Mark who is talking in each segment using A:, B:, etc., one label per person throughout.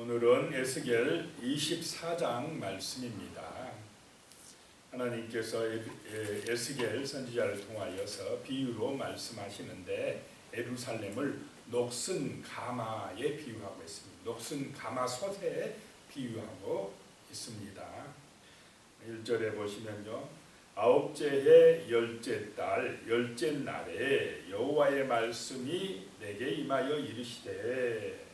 A: 오늘은 에스겔 24장 말씀입니다. 하나님께서 에스겔 선지자를 통하여서 비유로 말씀하시는데 예루살렘을 녹슨 가마에 비유하고 있습니다. 녹슨 가마솥에 비유하고 있습니다. 1절에 보시면요, 아홉째 해 열째 달 열째 날에 여호와의 말씀이 내게 임하여 이르시되,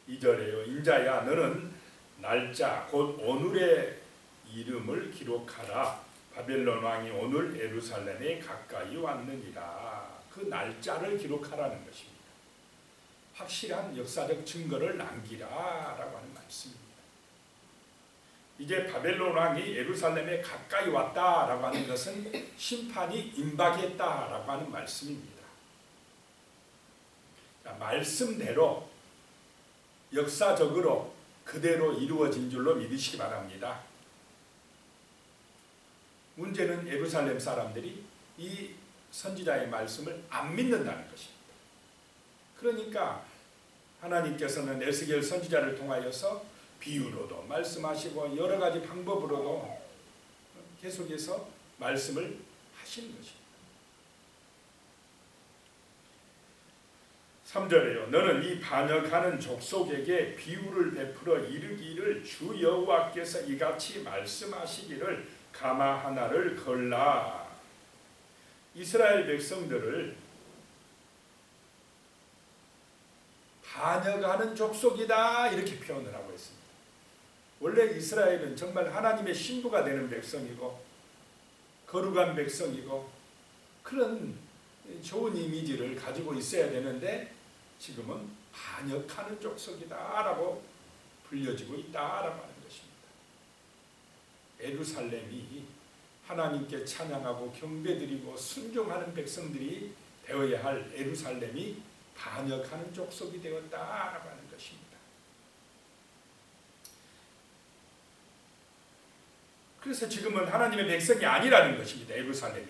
A: 2절에요, 인자야 너는 날짜 곧 오늘의 이름을 기록하라. 바벨론 왕이 오늘 예루살렘에 가까이 왔느니라. 그 날짜를 기록하라는 것입니다. 확실한 역사적 증거를 남기라라고 하는 말씀입니다. 이제 바벨론 왕이 예루살렘에 가까이 왔다라고 하는 것은 심판이 임박했다라고 하는 말씀입니다. 자, 말씀대로 역사적으로 그대로 이루어진 줄로 믿으시기 바랍니다. 문제는 예루살렘 사람들이 이 선지자의 말씀을 안 믿는다는 것입니다. 그러니까 하나님께서는 에스겔 선지자를 통하여서 비유로도 말씀하시고 여러 가지 방법으로도 계속해서 말씀을 하시는 것입니다. 3절에요. 너는 이 반역하는 족속에게 비유를 베풀어 이르기를 주 여호와께서 이같이 말씀하시기를 가마 하나를 걸라. 이스라엘 백성들을 반역하는 족속이다 이렇게 표현을 하고 있습니다. 원래 이스라엘은 정말 하나님의 신부가 되는 백성이고 거룩한 백성이고 그런 좋은 이미지를 가지고 있어야 되는데 지금은 반역하는 족속이다라고 불려지고 있다라고 하는 것입니다. 예루살렘이 하나님께 찬양하고 경배드리고 순종하는 백성들이 되어야 할 예루살렘이 반역하는 족속이 되었다라고 하는 것입니다. 그래서 지금은 하나님의 백성이 아니라는 것입니다. 예루살렘이.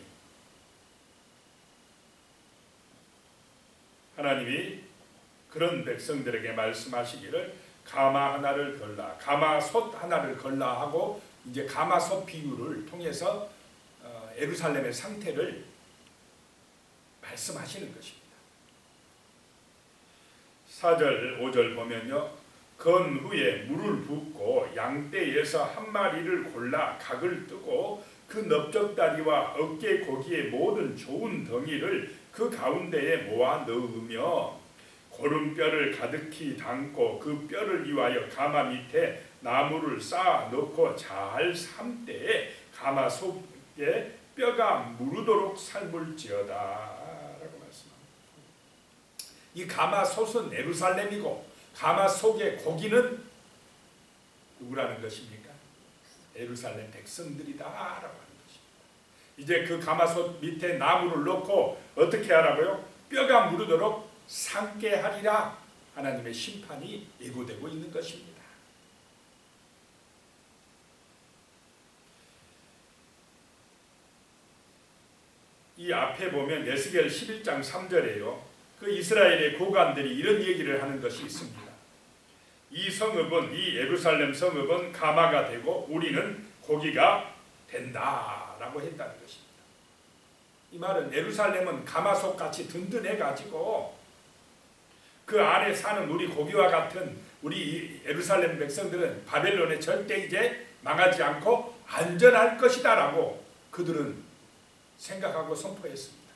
A: 하나님이 그런 백성들에게 말씀하시기를 가마 하나를 걸라, 가마솥 하나를 걸라 하고 이제 가마솥 비유를 통해서 예루살렘의 상태를 말씀하시는 것입니다. 4절 5절 보면요, 건 후에 물을 붓고 양떼에서 한 마리를 골라 각을 뜨고 그 넓적다리와 어깨 고기의 모든 좋은 덩이를 그 가운데에 모아 넣으며 고름뼈를 가득히 담고 그 뼈를 위하여 가마 밑에 나무를 쌓아 놓고 잘 삶때 가마 속에 뼈가 무르도록 삶을지어다 라고 말씀합니다. 이 가마솥은 예루살렘이고 가마 속의 고기는 누구라는 것입니까? 예루살렘 백성들이다 라고 하는 것입니다. 이제 그 가마솥 밑에 나무를 놓고 어떻게 하라고요? 뼈가 무르도록 삶게 하리라. 하나님의 심판이 예고되고 있는 것입니다. 이 앞에 보면 에스겔 11장 3절에요. 그 이스라엘의 고관들이 이런 얘기를 하는 것이 있습니다. 이 성읍은, 이 예루살렘 성읍은 가마가 되고 우리는 고기가 된다라고 했다는 것입니다. 이 말은 예루살렘은 가마솥같이 든든해가지고 그 안에 사는 우리 고기와 같은 우리 예루살렘 백성들은 바벨론에 절대 이제 망하지 않고 안전할 것이다 라고 그들은 생각하고 선포했습니다.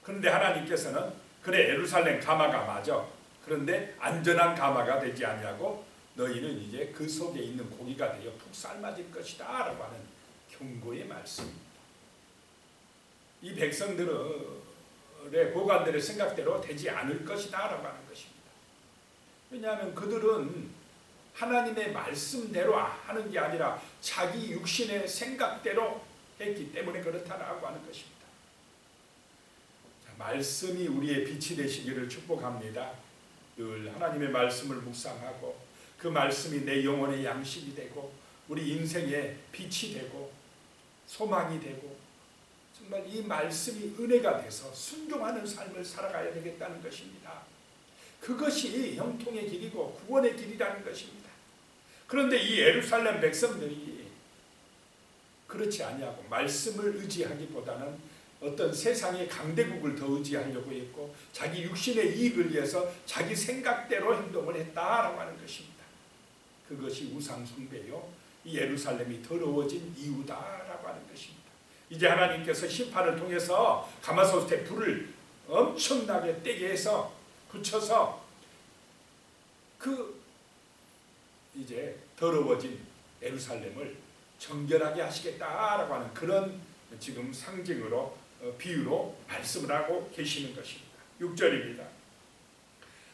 A: 그런데 하나님께서는 그래 예루살렘 가마가 맞아. 그런데 안전한 가마가 되지 아니하고 너희는 이제 그 속에 있는 고기가 되어 푹 삶아질 것이다 라고 하는 경고의 말씀입니다. 이 백성들의 고관들의 생각대로 되지 않을 것이다 라고 하는 것입니다. 왜냐하면 그들은 하나님의 말씀대로 하는 게 아니라 자기 육신의 생각대로 했기 때문에 그렇다라고 하는 것입니다. 자, 말씀이 우리의 빛이 되시기를 축복합니다. 늘 하나님의 말씀을 묵상하고 그 말씀이 내 영혼의 양식이 되고 우리 인생의 빛이 되고 소망이 되고 정말 이 말씀이 은혜가 돼서 순종하는 삶을 살아가야 되겠다는 것입니다. 그것이 형통의 길이고 구원의 길이라는 것입니다. 그런데 이 예루살렘 백성들이 그렇지 아니하고 말씀을 의지하기보다는 어떤 세상의 강대국을 더 의지하려고 했고 자기 육신의 이익을 위해서 자기 생각대로 행동을 했다라고 하는 것입니다. 그것이 우상 숭배요, 이 예루살렘이 더러워진 이유다라고 하는 것입니다. 이제 하나님께서 심판을 통해서 가마솥에 불을 엄청나게 떼게 해서 붙여서 그 이제 더러워진 예루살렘을 정결하게 하시겠다라고 하는 그런 지금 상징으로 비유로 말씀을 하고 계시는 것입니다. 6절입니다.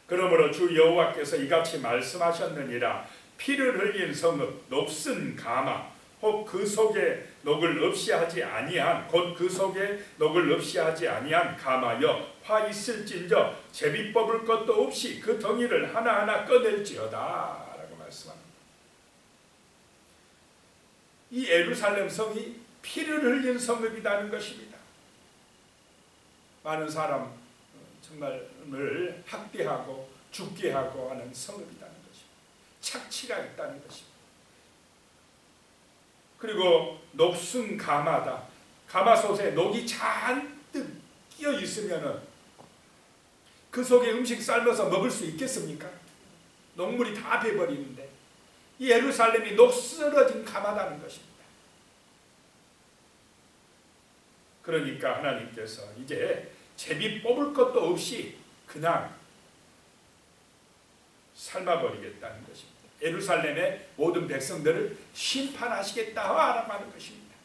A: 그러므로 주 여호와께서 이같이 말씀하셨느니라. 피를 흘린 성읍 녹슨 가마 혹 그 속에 녹을 없이 하지 아니한 곧 그 속에 녹을 없이 하지 아니한 가마여 화 있을진저 제비 뽑을 것도 없이 그 덩이를 하나하나 꺼낼지어다 라고 말씀합니다. 이 예루살렘 성이 피를 흘린 성읍이라는 것입니다. 많은 사람 정말을 학대하고 죽게 하고 하는 성읍이라는 것입니다. 착취가 있다는 것입니다. 그리고 녹슨 가마다. 가마솥에 녹이 잔뜩 끼어 있으면은 그 속에 음식 삶아서 먹을 수 있겠습니까? 녹물이 다 배버리는데 이 예루살렘이 녹슬어진 가마다는 것입니다. 그러니까 하나님께서 이제 제비 뽑을 것도 없이 그냥 삶아버리겠다는 것입니다. 예루살렘의 모든 백성들을 심판하시겠다라고 하는 것입니다.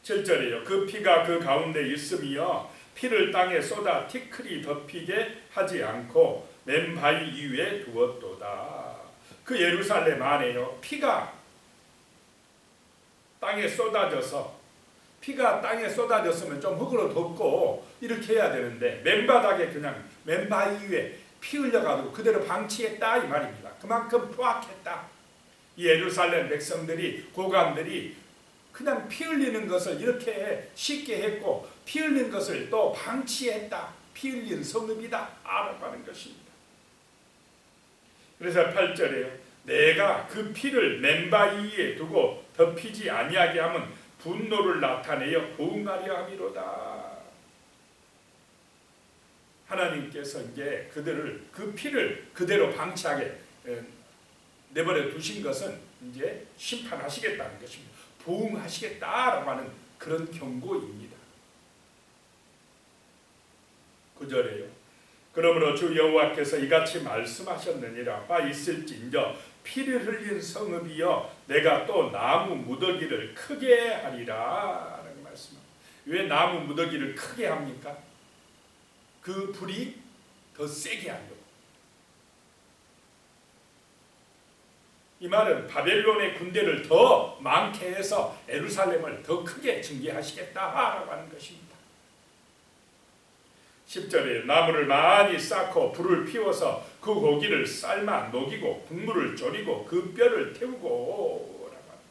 A: 7절이에요. 그 피가 그 가운데 있음이여 피를 땅에 쏟아 티끌이 덮이게 하지 않고 맨바위 위에 두었도다. 그 예루살렘 안에요, 피가 땅에 쏟아져서, 피가 땅에 쏟아졌으면 좀 흙으로 덮고 이렇게 해야 되는데 맨바닥에 그냥 맨바위 위에 피 흘려가지고 그대로 방치했다 이 말입니다. 그만큼 포악했다. 이 예루살렘 백성들이, 고관들이 그냥 피 흘리는 것을 이렇게 쉽게 했고 피 흘린 것을 또 방치했다. 피 흘린 성읍이다 라고 하는 것입니다. 그래서 8절에요. 내가 그 피를 맨바위 위에 두고 덮이지 아니하게 하면 분노를 나타내어 보응하려 함이로다. 하나님께서 이제 그들을, 그 피를 그대로 방치하게 내버려 두신 것은 이제 심판하시겠다는 것입니다. 보응하시겠다라고 하는 그런 경고입니다. 9절에요. 그러므로 주 여호와께서 이같이 말씀하셨느니라. 바 있을진저 피를 흘린 성읍이여 내가 또 나무 무더기를 크게 하리라 라는 말씀입니다. 왜 나무 무더기를 크게 합니까? 그 불이 더 세게 하려고. 이 말은 바벨론의 군대를 더 많게 해서 예루살렘을 더 크게 징계하시겠다라고 하는 것입니다. 10절에 나무를 많이 쌓고 불을 피워서 그 고기를 삶아 녹이고 국물을 졸이고 그 뼈를 태우고 라고 하는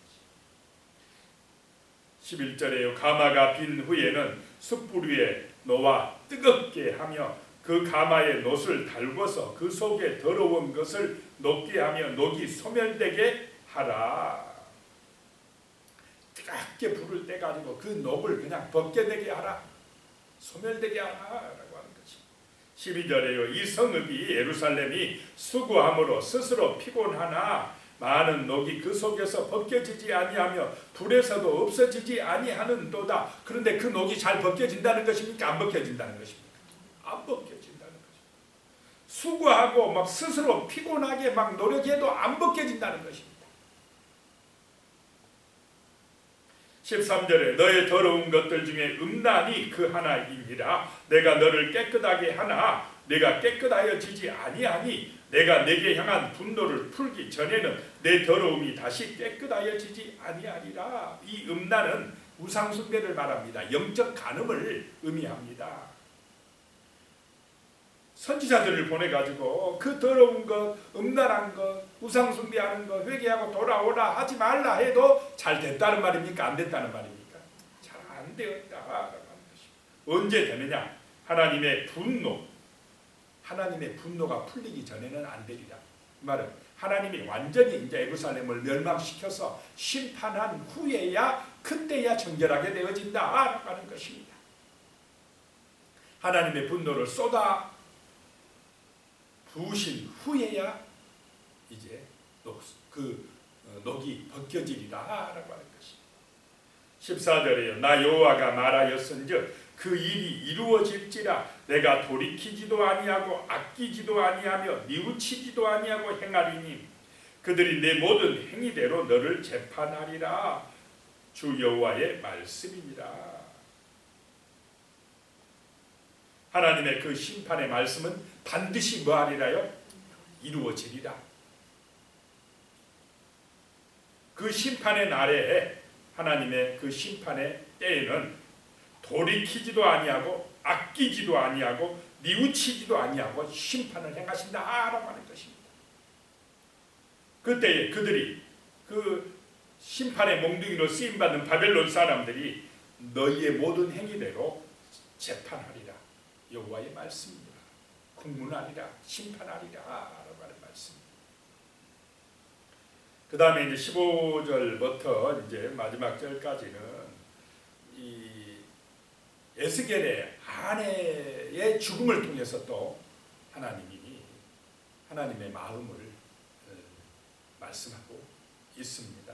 A: 것입니다. 11절에요. 가마가 빈 후에는 숯불 위에 놓아 뜨겁게 하며 그 가마에 놋을 달궈서 그 속에 더러운 것을 녹게 하며 녹이 소멸되게 하라. 뜨겁게 불을 떼가지고 그 녹을 그냥 벗겨내게 하라. 소멸되게 하라라고 하는 것입니다. 12절에요. 이 성읍이 예루살렘이 수고함으로 스스로 피곤하나 많은 녹이 그 속에서 벗겨지지 아니하며 불에서도 없어지지 아니하는도다. 그런데 그 녹이 잘 벗겨진다는 것입니까? 안 벗겨진다는 것입니까? 안 벗겨진다는 것입니다. 수고하고 막 스스로 피곤하게 막 노력해도 안 벗겨진다는 것입니다. 13절에 너의 더러운 것들 중에 음란이 그 하나이니라. 내가 너를 깨끗하게 하나 내가 깨끗하여지지 아니하니 내가 내게 향한 분노를 풀기 전에는 내 더러움이 다시 깨끗하여지지 아니하리라. 이 음란은 우상숭배를 말합니다. 영적 간음을 의미합니다. 선지자들을 보내가지고 그 더러운 것, 음란한 것, 우상숭배하는 것 회개하고 돌아오라 하지 말라 해도 잘 됐다는 말입니까? 안 됐다는 말입니까? 잘 안 되었다라는 것입니다. 언제 되느냐? 하나님의 분노, 하나님의 분노가 풀리기 전에는 안 되리라. 이 말은 하나님이 완전히 이제 예루살렘을 멸망시켜서 심판한 후에야 그때야 정결하게 되어진다라고 하는 것입니다. 하나님의 분노를 쏟아 부으신 후에야 이제 녹이 벗겨지리라라고 하는 것입니다. 14절에요. 나 여호와가 말하였은즉 그 일이 이루어질지라 내가 돌이키지도 아니하고 아끼지도 아니하며 뉘우치지도 아니하고 행하리니 그들이 내 모든 행위대로 너를 재판하리라. 주 여호와의 말씀이니라. 하나님의 그 심판의 말씀은 반드시 뭐하리라요? 이루어지리라. 그 심판의 날에 하나님의 그 심판의 때에는 돌이키지도 아니하고 아끼지도 아니하고 뉘우치지도 아니하고 심판을 행하신다라고 하는 것입니다. 그때에 그들이 그 심판의 몽둥이로 쓰임받는 바벨론 사람들이 너희의 모든 행위대로 재판하리라. 여호와의 말씀입니다. 국문하리라. 심판하리라 라고 하는 말씀입니다. 그 다음에 이제 15절부터 이제 마지막 절까지는 이 에스겔의 아내의 죽음을 통해서 또 하나님이 하나님의 마음을 말씀하고 있습니다.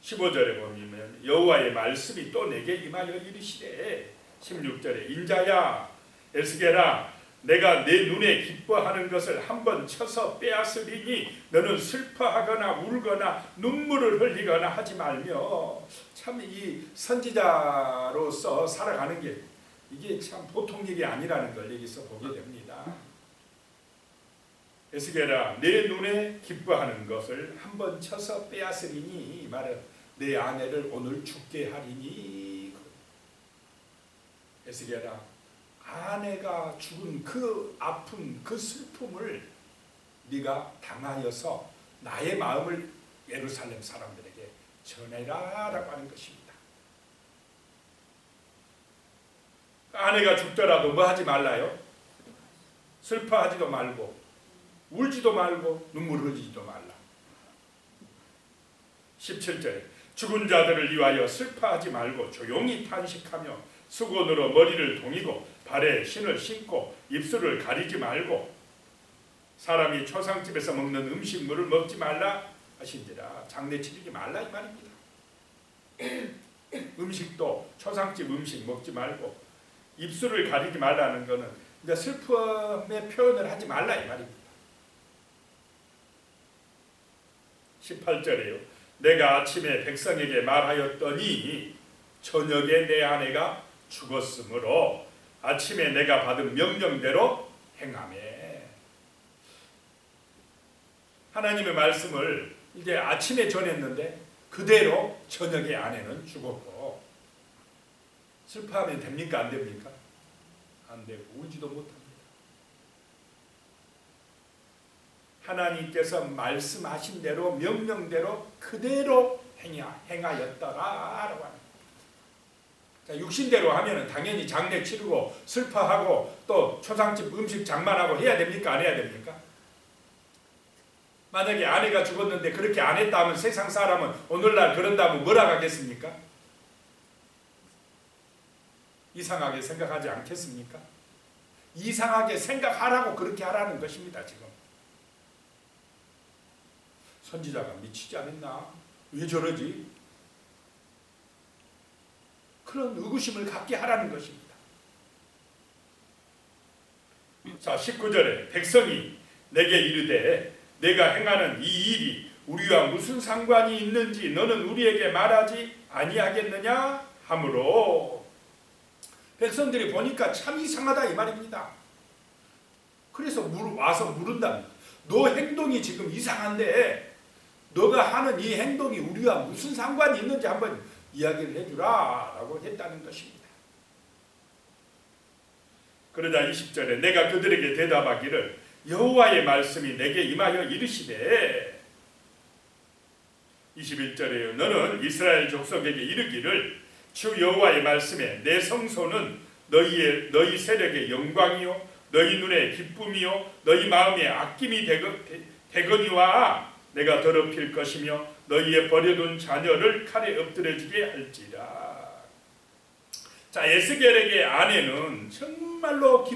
A: 15절에 보면 여호와의 말씀이 또 내게 임하여 이르시되 16절에 인자야 에스겔아 내가 내 눈에 기뻐하는 것을 한번 쳐서 빼앗으리니 너는 슬퍼하거나 울거나 눈물을 흘리거나 하지 말며. 참 이 선지자로서 살아가는 게 이게 참 보통 일이 아니라는 걸 여기서 보게 됩니다. 에스겔아 내 눈에 기뻐하는 것을 한번 쳐서 빼앗으리니 이 말은 내 아내를 오늘 죽게 하리니. 에스겔아 아내가 죽은 그 아픔 그 슬픔을 네가 당하여서 나의 마음을 예루살렘 사람들에게 전해라라고 하는 것입니다. 아내가 죽더라도 뭐 하지 말라요? 슬퍼하지도 말고 울지도 말고 눈물 흘리지도 말라. 17절에 죽은 자들을 위하여 슬퍼하지 말고 조용히 탄식하며 수건으로 머리를 동이고 발에 신을 신고 입술을 가리지 말고 사람이 초상집에서 먹는 음식물을 먹지 말라 하신지라. 장례 치르지 말라 이 말입니다. 음식도 초상집 음식 먹지 말고 입술을 가리지 말라는 것은 이제 슬픔의 표현을 하지 말라 이 말입니다. 18절에요. 내가 아침에 백성에게 말하였더니 저녁에 내 아내가 죽었으므로 아침에 내가 받은 명령대로 행하매. 하나님의 말씀을 이제 아침에 전했는데 그대로 저녁에 아내는 죽었고. 슬퍼하면 됩니까? 안 됩니까? 안 되고 울지도 못합니다. 하나님께서 말씀하신 대로 명령대로 그대로 행하였더라라고 합니다. 자, 육신대로 하면은 당연히 장례 치르고 슬퍼하고 또 초상집 음식 장만하고 해야 됩니까? 안 해야 됩니까? 만약에 아내가 죽었는데 그렇게 안 했다 하면 세상 사람은 오늘날 그런다면 뭐라 하겠습니까? 이상하게 생각하지 않겠습니까? 이상하게 생각하라고 그렇게 하라는 것입니다. 지금 선지자가 미치지 않았나? 왜 저러지? 그런 의구심을 갖게 하라는 것입니다. 자, 19절에 백성이 내게 이르되 내가 행하는 이 일이 우리와 무슨 상관이 있는지 너는 우리에게 말하지 아니하겠느냐 하므로 백성들이 보니까 참 이상하다 이 말입니다. 그래서 와서 물은답니다. 너 행동이 지금 이상한데 너가 하는 이 행동이 우리와 무슨 상관이 있는지 한번 이야기를 해주라 라고 했다는 것입니다. 그러자 20절에 내가 그들에게 대답하기를 여호와의 말씀이 내게 임하여 이르시되 21절에요. 너는 이스라엘 족속에게 이르기를 주 여호와의 말씀에 내 성소는 너희 세력의 영광이요 너희 눈에 기쁨이요 너희 마음에 아낌이 되거니와 내가 더럽힐 것이며 너희의 버려둔 자녀를 칼에 엎드려지게 할지라. 자, 에스겔에게 아내는 정말로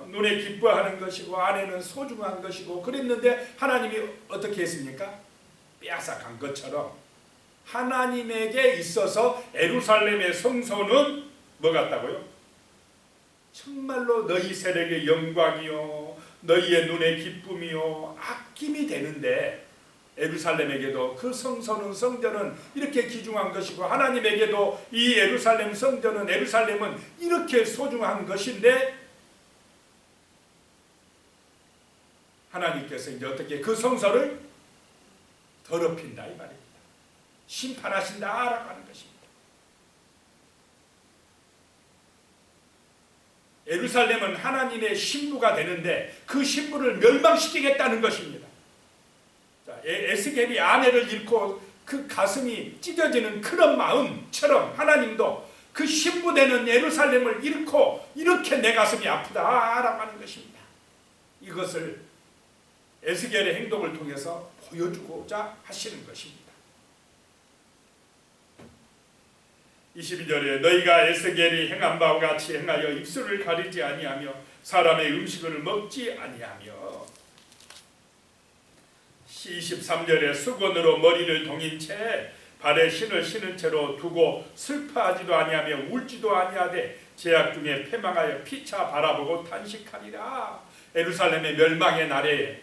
A: 눈에 기뻐하는 것이고 아내는 소중한 것이고 그랬는데 하나님이 어떻게 했습니까? 빼앗아간 것처럼 하나님에게 있어서 예루살렘의 성소는 뭐 같다고요? 정말로 너희 세력의 영광이요 너희의 눈의 기쁨이요 아낌이 되는데 예루살렘에게도 그 성전은 이렇게 귀중한 것이고 하나님에게도 이 예루살렘은 이렇게 소중한 것인데 하나님께서 이제 어떻게 그 성소를 더럽힌다 이 말입니다. 심판하신다라고 하는 것입니다. 예루살렘은 하나님의 신부가 되는데 그 신부를 멸망시키겠다는 것입니다. 자, 에스겔이 아내를 잃고 그 가슴이 찢어지는 그런 마음처럼 하나님도 그 신부 되는 예루살렘을 잃고 이렇게 내 가슴이 아프다라고 하는 것입니다. 이것을 에스겔의 행동을 통해서 보여주고자 하시는 것입니다. 22절에 너희가 에스겔이 행한 바와 같이 행하여 입술을 가리지 아니하며 사람의 음식을 먹지 아니하며 23절에 수건으로 머리를 동인 채 발에 신을 신은 채로 두고 슬퍼하지도 아니하며 울지도 아니하되 제약 중에 패망하여 피차 바라보고 탄식하리라. 예루살렘의 멸망의 날에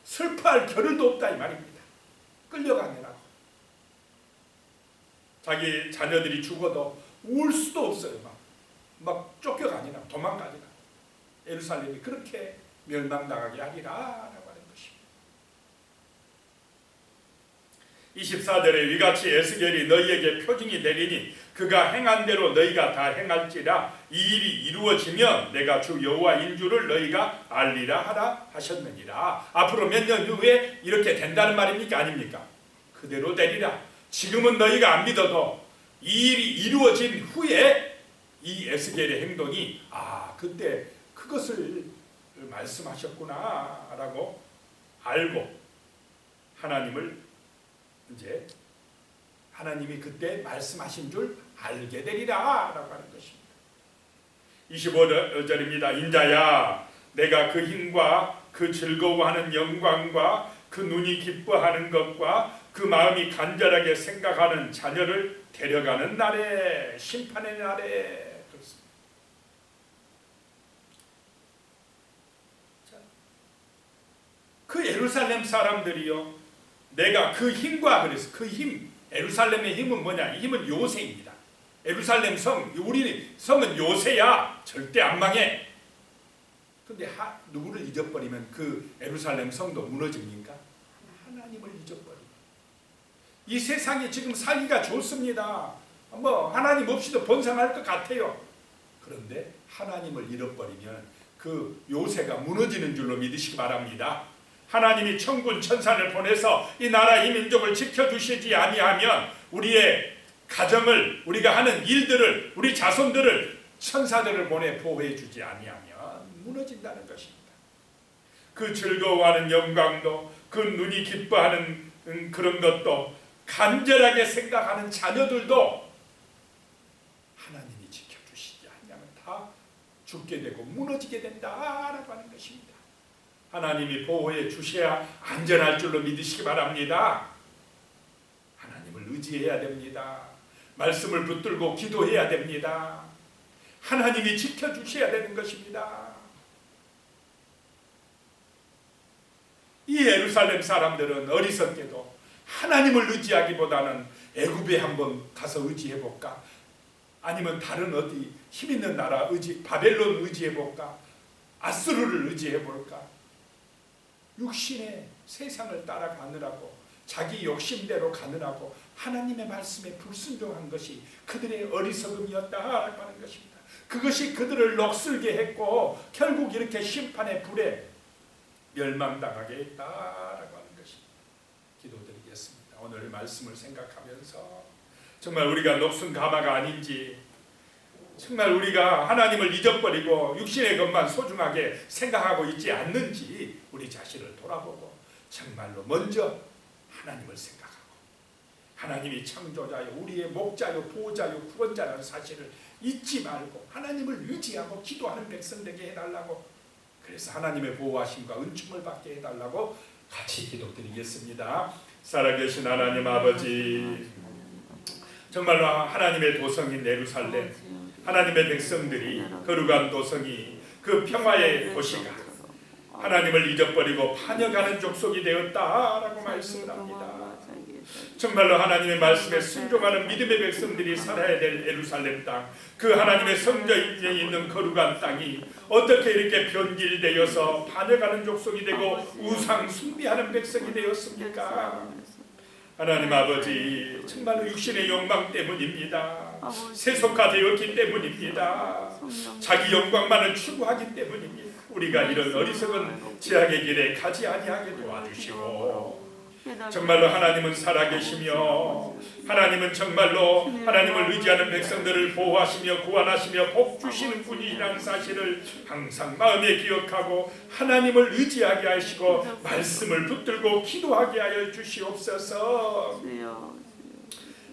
A: 슬퍼할 겨를도 없다 이 말입니다. 끌려가느라고 자기 자녀들이 죽어도 울 수도 없어요. 막 쫓겨가니라 도망가니라. 예루살렘이 그렇게 멸망당하게 하리라 라고 하는 것입니다. 24절에 위같이 에스겔이 너희에게 표징이 되리니 그가 행한 대로 너희가 다 행할지라. 이 일이 이루어지면 내가 주 여호와인 줄을 너희가 알리라 하라 하셨느니라. 앞으로 몇 년 후에 이렇게 된다는 말입니까 아닙니까? 그대로 되리라. 지금은 너희가 안 믿어도 이 일이 이루어진 후에 이 에스겔의 행동이 그때 그것을 말씀하셨구나 라고 알고 하나님이 그때 말씀하신 줄 알게 되리라 라고 하는 것입니다. 25절입니다. 인자야 내가 그 힘과 그 즐거워하는 영광과 그 눈이 기뻐하는 것과 그 마음이 간절하게 생각하는 자녀를 데려가는 날에 심판의 날에 그렇습니다. 그 예루살렘 사람들이요 내가 그 힘과 그래서 그 힘 예루살렘의 힘은 뭐냐? 이 힘은 요새입니다. 예루살렘 성 우리 성은 요새야 절대 안 망해. 근데 누구를 잊어버리면 그 예루살렘 성도 무너집니까? 하나님을 잊어버리면 이 세상이 지금 살기가 좋습니다. 하나님 없이도 번성할 것 같아요. 그런데 하나님을 잃어버리면 그 요새가 무너지는 줄로 믿으시기 바랍니다. 하나님이 천군 천사를 보내서 이 나라 이 민족을 지켜주시지 아니하면 우리의 가정을 우리가 하는 일들을 우리 자손들을 천사들을 보내 보호해 주지 아니하면 무너진다는 것입니다. 그 즐거워하는 영광도 그 눈이 기뻐하는 그런 것도 간절하게 생각하는 자녀들도 하나님이 지켜주시지 않으면 다 죽게 되고 무너지게 된다라고 하는 것입니다. 하나님이 보호해 주셔야 안전할 줄로 믿으시기 바랍니다. 하나님을 의지해야 됩니다. 말씀을 붙들고 기도해야 됩니다. 하나님이 지켜주셔야 되는 것입니다. 이 예루살렘 사람들은 어리석게도 하나님을 의지하기보다는 애굽에 한번 가서 의지해볼까? 아니면 다른 어디 힘있는 나라 바벨론 의지해볼까? 아수르를 의지해볼까? 육신의 세상을 따라가느라고 자기 욕심대로 가느라고 하나님의 말씀에 불순종한 것이 그들의 어리석음이었다라고 하는 것입니다. 그것이 그들을 녹슬게 했고 결국 이렇게 심판의 불에 멸망당하게 했다라고 하는 것입니다. 기도드리겠습니다. 오늘 말씀을 생각하면서 정말 우리가 녹슨 가마가 아닌지 정말 우리가 하나님을 잊어버리고 육신의 것만 소중하게 생각하고 있지 않는지 우리 자신을 돌아보고 정말로 먼저 하나님을 생각하고 하나님이 창조자요 우리의 목자요 보호자요 구원자라는 사실을 잊지 말고 하나님을 의지하고 기도하는 백성 되게 해달라고, 그래서 하나님의 보호하심과 은총을 받게 해달라고 같이 기도드리겠습니다. 살아계신 하나님 아버지, 정말로 하나님의 도성인 예루살렘, 하나님의 백성들이 거룩한 도성이 그 평화의 도시가 하나님을 잊어버리고 반역하는 족속이 되었다라고 말씀을 합니다. 정말로 하나님의 말씀에 순종하는 믿음의 백성들이 살아야 될 예루살렘 땅, 그 하나님의 성전에 있는 거룩한 땅이 어떻게 이렇게 변질되어서 반역하는 족속이 되고 우상 숭배하는 백성이 되었습니까? 하나님 아버지, 정말로 육신의 욕망 때문입니다. 세속화되었기 때문입니다. 자기 영광만을 추구하기 때문입니다. 우리가 이런 어리석은 죄악의 길에 가지 아니하게 도와주시고, 정말로 하나님은 살아계시며 하나님은 정말로 하나님을 의지하는 백성들을 보호하시며 구원하시며 복 주시는 분이라는 사실을 항상 마음에 기억하고 하나님을 의지하게 하시고 말씀을 붙들고 기도하게 하여 주시옵소서.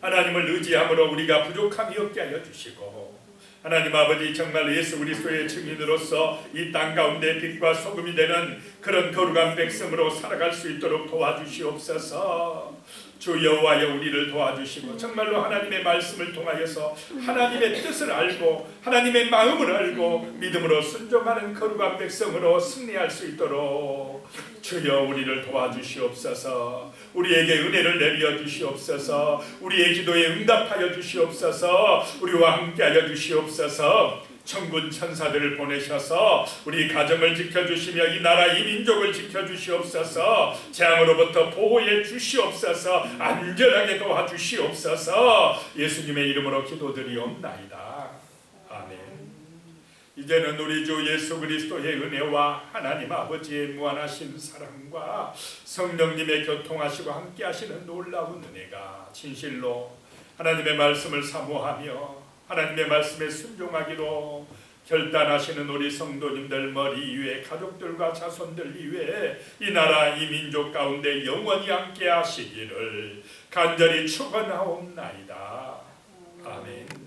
A: 하나님을 의지함으로 우리가 부족함이 없게 하여 주시고, 하나님 아버지, 정말 예수 그리스도의 증인으로서 이 땅 가운데 빛과 소금이 되는 그런 거룩한 백성으로 살아갈 수 있도록 도와주시옵소서. 주 여호와여, 우리를 도와주시고 정말로 하나님의 말씀을 통하여서 하나님의 뜻을 알고 하나님의 마음을 알고 믿음으로 순종하는 거룩한 백성으로 승리할 수 있도록 주여 우리를 도와주시옵소서. 우리에게 은혜를 내려 주시옵소서. 우리의 기도에 응답하여 주시옵소서. 우리와 함께하여 주시옵소서. 천군 천사들을 보내셔서 우리 가정을 지켜주시며 이 나라 이 민족을 지켜주시옵소서. 재앙으로부터 보호해 주시옵소서. 안전하게 도와주시옵소서. 예수님의 이름으로 기도드리옵나이다. 아멘. 이제는 우리 주 예수 그리스도의 은혜와 하나님 아버지의 무한하신 사랑과 성령님의 교통하시고 함께하시는 놀라운 은혜가 진실로 하나님의 말씀을 사모하며 하나님의 말씀에 순종하기로 결단하시는 우리 성도님들 머리 위에 가족들과 자손들 위에 이 나라 이 민족 가운데 영원히 함께 하시기를 간절히 축원하옵나이다. 아멘.